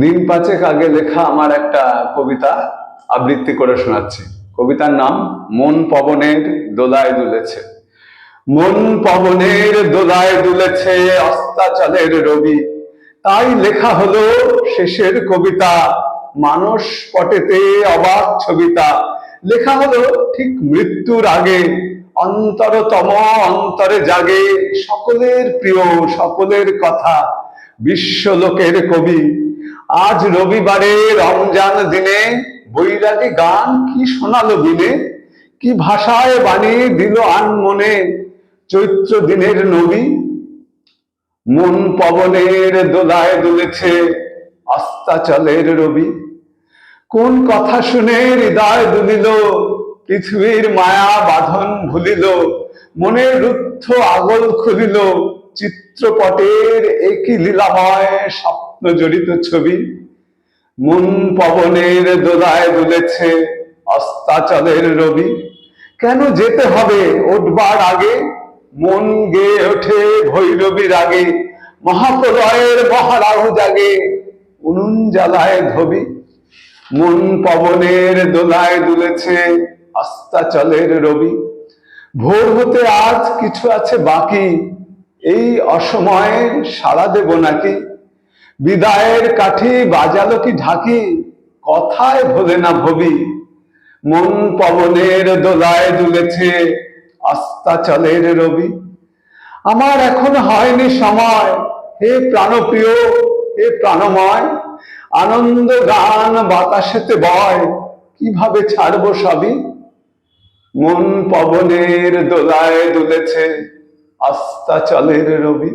দিন পাঁচেক আগে লেখা আমার একটা কবিতা আবৃত্তি করে শোনাচ্ছি। কবিতার নাম মন পবনের দোলায় দুলেছে। মন পবনের দোলায় দুলেছে অস্তাচলের রবি, তাই লেখা হলো শেষের কবিতা মানস পটেতে অবাক ছবিতা। লেখা হলো ঠিক মৃত্যুর আগে, অন্তরতম অন্তরে জাগে সকলের প্রিয় সকলের কথা বিশ্বলোকের কবি। আজ রবিবারে রমজান দিনে বৈরাগী গান কি শোনালো দিনে, কি ভাষায় বাণী দিল আনমনে চৈত্র দিনের নবী। মন পবনের দোলায় দুলেছে অস্তাচলের রবি, কোন কথা শুনে হৃদয় দুলিল, পৃথিবীর মায়া বাঁধন ভুলিল, মনের রুদ্ধ আগল খুলিল, চিত্রপটের একই লীলাময় স্বপ্ন জড়িত ছবি। মন পবনের দোলায় দুলেছে অস্তাচলের রবি, কেন যেতে হবে উঠবার আগে, মন গেয়ে ওঠে ভৈরবীর আগে, মহাপ্রলয়ের মহারাহু জাগে উনুন জ্বালায় ধবি। মন পবনের দোলায় দুলেছে অস্তাচলের রবি, ভোর হতে আজ কিছু আছে বাকি, এই অসময়ে সাড়া দেব নাকি, বিদায়ের কাঠি বাজালো কি ঢাকি, কথায় ভোলে না ভবি। মন পবনের দোলায় দুলেছে অস্তাচলের রবি, আমার এখন হয়নি সময়, হে প্রাণপ্রিয় হে প্রাণময়, আনন্দ গান বাতাসেতে বয়, কিভাবে ছাড়বো সবই। মন পবনের দোলায় দুলেছে অস্তাচলের রবি।